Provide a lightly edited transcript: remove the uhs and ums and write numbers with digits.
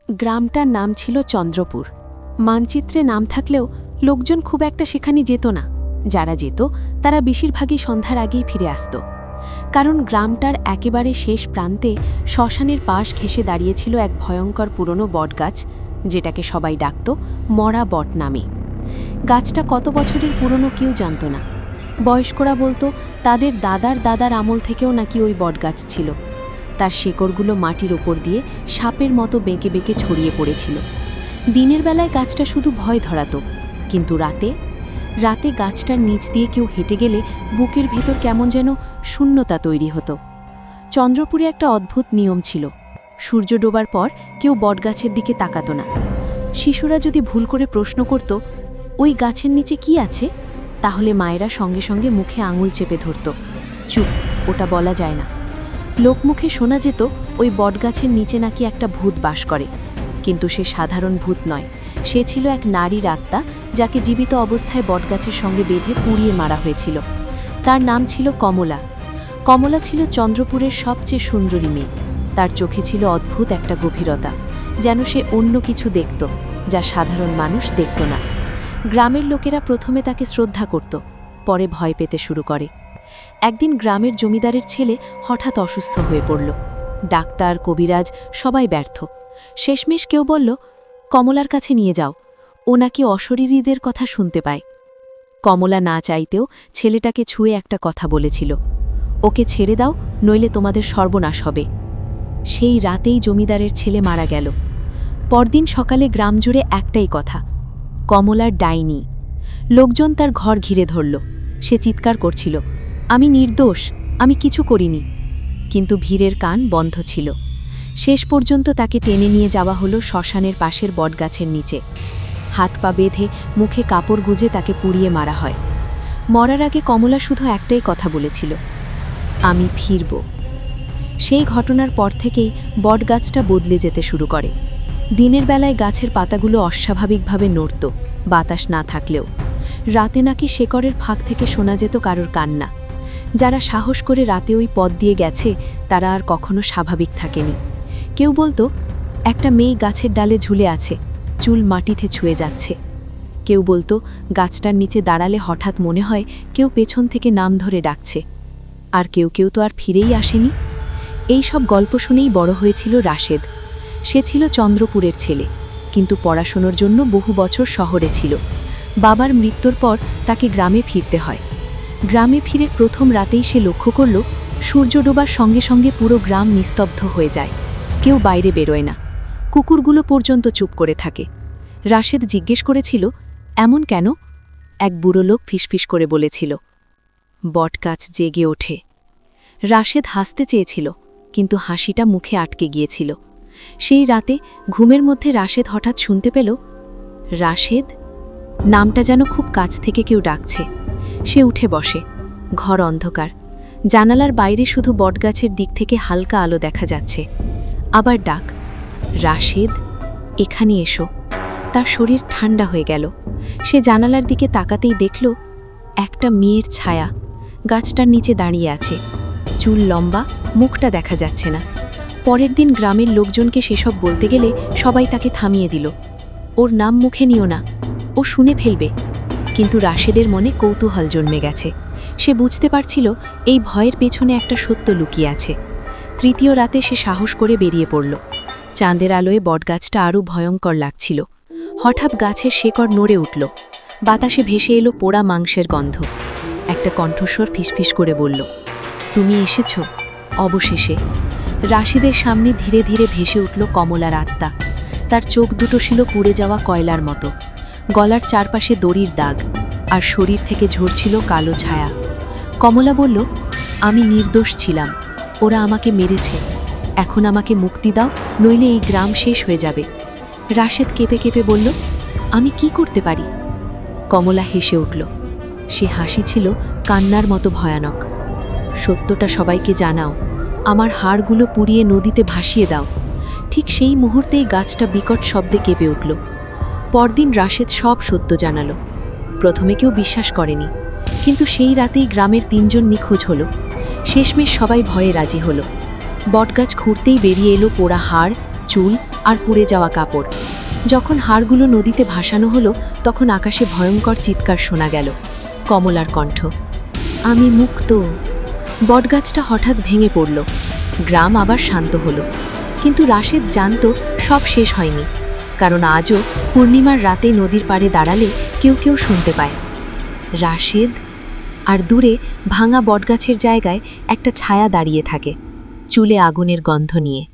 গ্রামটার নাম ছিল চন্দ্রপুর। মানচিত্রে নাম থাকলেও লোকজন খুব একটা সেখানে যেত না। যারা যেত তারা বেশিরভাগই সন্ধ্যার আগেই ফিরে আসত, কারণ গ্রামটার একেবারে শেষ প্রান্তে শ্মশানের পাশ ঘেঁষে দাঁড়িয়েছিল এক ভয়ঙ্কর পুরনো বটগাছ, যেটাকে সবাই ডাকত মরা বট নামে। গাছটা কত বছরের পুরনো কেউ জানত না। বয়স্করা বলতো তাদের দাদার দাদার আমল থেকেও নাকি ওই বটগাছ ছিল। তার শেকড়গুলো মাটির ওপর দিয়ে সাপের মতো বেঁকে বেঁকে ছড়িয়ে পড়েছিল। দিনের বেলায় গাছটা শুধু ভয় ধরাত, কিন্তু রাতে রাতে গাছটার নিচ দিয়ে কেউ হেঁটে গেলে বুকের ভেতর কেমন যেন শূন্যতা তৈরি হতো। চন্দ্রপুরে একটা অদ্ভুত নিয়ম ছিল, সূর্য ডোবার পর কেউ বটগাছের দিকে তাকাতো না। শিশুরা যদি ভুল করে প্রশ্ন করত ওই গাছের নিচে কি আছে, তাহলে মায়েরা সঙ্গে সঙ্গে মুখে আঙুল চেপে ধরত, চুপ, ওটা বলা যায় না। লোকমুখে শোনা যেত ওই বটগাছের নিচে নাকি একটা ভূত বাস করে, কিন্তু সে সাধারণ ভূত নয়, সে ছিল এক নারীর আত্মা, যাকে জীবিত অবস্থায় বটগাছের সঙ্গে বেঁধে পুড়িয়ে মারা হয়েছিল। তার নাম ছিল কমলা। কমলা ছিল চন্দ্রপুরের সবচেয়ে সুন্দরী মেয়ে। তার চোখে ছিল অদ্ভুত একটা গভীরতা, যেন সে অন্য কিছু দেখত, যা সাধারণ মানুষ দেখত না। গ্রামের লোকেরা প্রথমে তাকে শ্রদ্ধা করত, পরে ভয় পেতে শুরু করে। একদিন গ্রামের জমিদারের ছেলে হঠাৎ অসুস্থ হয়ে পড়ল। ডাক্তার, কবিরাজ সবাই ব্যর্থ। শেষমেশ কেউ বলল, কমলার কাছে নিয়ে যাও, ও নাকি অশরীরীদের কথা শুনতে পায়। কমলা না চাইতেও ছেলেটাকে ছুঁয়ে একটা কথা বলেছিল, ওকে ছেড়ে দাও, নইলে তোমাদের সর্বনাশ হবে। সেই রাতেই জমিদারের ছেলে মারা গেল। পরদিন সকালে গ্রাম জুড়ে একটাই কথা, কমলার ডাইনি। লোকজন তার ঘর ঘিরে ধরল। সে চিৎকার করছিল, আমি নির্দোষ, আমি কিছু করিনি। কিন্তু ভিড়ের কান বন্ধ ছিল। শেষ পর্যন্ত তাকে টেনে নিয়ে যাওয়া হলো শ্মশানের পাশের বটগাছের নিচে। হাত পা বেঁধে মুখে কাপড় গুজে তাকে পুড়িয়ে মারা হয়। মরার আগে কমলা শুধু একটাই কথা বলেছিল, আমি ফিরব। সেই ঘটনার পর থেকেই বটগাছটা বদলে যেতে শুরু করে। দিনের বেলায় গাছের পাতাগুলো অস্বাভাবিকভাবে নড়ত, বাতাস না থাকলেও। রাতে নাকি শেকড়ের ফাঁক থেকে শোনা যেত কারোর কান্না। যারা সাহস করে রাতে ওই পথ দিয়ে গেছে তারা আর কখনো স্বাভাবিক থাকেনি। কেউ বলতো একটা মেয়ে গাছের ডালে ঝুলে আছে, চুল মাটিতে ছুঁয়ে যাচ্ছে। কেউ বলতো গাছটার নিচে দাঁড়ালে হঠাৎ মনে হয় কেউ পেছন থেকে নাম ধরে ডাকছে। আর কেউ কেউ তো আর ফিরেই আসেনি। এই সব গল্প শুনেই বড় হয়েছিল রাশেদ। সে ছিল চন্দ্রপুরের ছেলে, কিন্তু পড়াশোনার জন্য বহু বছর শহরে ছিল। বাবার মৃত্যুর পর তাকে গ্রামে ফিরতে হয়। গ্রামে ফিরে প্রথম রাতেই সে লক্ষ্য করল সূর্য ডোবার সঙ্গে সঙ্গে পুরো গ্রাম নিস্তব্ধ হয়ে যায়। কেউ বাইরে বেরোয় না, কুকুরগুলো পর্যন্ত চুপ করে থাকে। রাশেদ জিজ্ঞেস করেছিল, এমন কেন? এক বুড়ো লোক ফিসফিস করে বলেছিল, বটগাছ জেগে ওঠে। রাশেদ হাসতে চেয়েছিল, কিন্তু হাসিটা মুখে আটকে গিয়েছিল। সেই রাতে ঘুমের মধ্যে রাশেদ হঠাৎ শুনতে পেল, রাশেদ নামটা যেন খুব কাছ থেকে কেউ ডাকছে। সে উঠে বসে। ঘর অন্ধকার, জানালার বাইরে শুধু বটগাছের দিক থেকে হালকা আলো দেখা যাচ্ছে। আবার ডাক, রাশেদ, এখানে এসো। তার শরীর ঠান্ডা হয়ে গেল। সে জানালার দিকে তাকাতেই দেখল একটা মেয়ের ছায়া গাছটার নিচে দাঁড়িয়ে আছে। চুল লম্বা, মুখটা দেখা যাচ্ছে না। পরের দিন গ্রামের লোকজনকে সেসব বলতে গেলে সবাই তাকে থামিয়ে দিল। ওর নাম মুখে নিও না, ও শুনে ফেলবে। কিন্তু রাশেদের মনে কৌতূহল জন্মে গেছে। সে বুঝতে পারছিল এই ভয়ের পেছনে একটা সত্য লুকিয়ে আছে। তৃতীয় রাতে সে সাহস করে বেরিয়ে পড়ল। চাঁদের আলোয় বটগাছটা আরও ভয়ঙ্কর লাগছিল। হঠাৎ গাছের শেকড় নড়ে উঠল। বাতাসে ভেসে এলো পোড়া মাংসের গন্ধ। একটা কণ্ঠস্বর ফিসফিস করে বলল, তুমি এসেছ অবশেষে। রাশেদের সামনে ধীরে ধীরে ভেসে উঠল কমলার আত্মা। তার চোখ দুটো ছিল পুড়ে যাওয়া কয়লার মতো, গলার চারপাশে দড়ির দাগ, আর শরীর থেকে ঝরছিল কালো ছায়া। কমলা বলল, আমি নির্দোষ ছিলাম, ওরা আমাকে মেরেছে। এখন আমাকে মুক্তি দাও, নইলে এই গ্রাম শেষ হয়ে যাবে। রাশেদ কেঁপে কেঁপে বলল, আমি কি করতে পারি? কমলা হেসে উঠল। সে হাসি ছিল কান্নার মতো ভয়ানক। সত্যটা সবাইকে জানাও, আমার হাড়গুলো পুড়িয়ে নদীতে ভাসিয়ে দাও। ঠিক সেই মুহূর্তেই গাছটা বিকট শব্দে কেঁপে উঠল। পরদিন রাশেদ সব সত্য জানালো। প্রথমে কেউ বিশ্বাস করেনি, কিন্তু সেই রাতেই গ্রামের 3 জন নিখোঁজ হলো। শেষমেশ সবাই ভয়ে রাজি হলো। বটগাছ খুঁড়তেই বেরিয়ে এলো পোড়া হাড়, চুল আর পুড়ে যাওয়া কাপড়। যখন হাড়গুলো নদীতে ভাসানো হলো তখন আকাশে ভয়ঙ্কর চিৎকার শোনা গেল। কমলার কণ্ঠ, আমি মুক্ত। বটগাছটা হঠাৎ ভেঙে পড়ল। গ্রাম আবার শান্ত হলো। কিন্তু রাশেদ জানত সব শেষ হয়নি, কারণ আজও পূর্ণিমার রাতে নদীর পাড়ে দাঁড়ালে কেউ কেউ শুনতে পায়। রাশেদ আর দূরে ভাঙা বটগাছের জায়গায় একটা ছায়া দাঁড়িয়ে থাকে, চুলে আগুনের গন্ধ নিয়ে।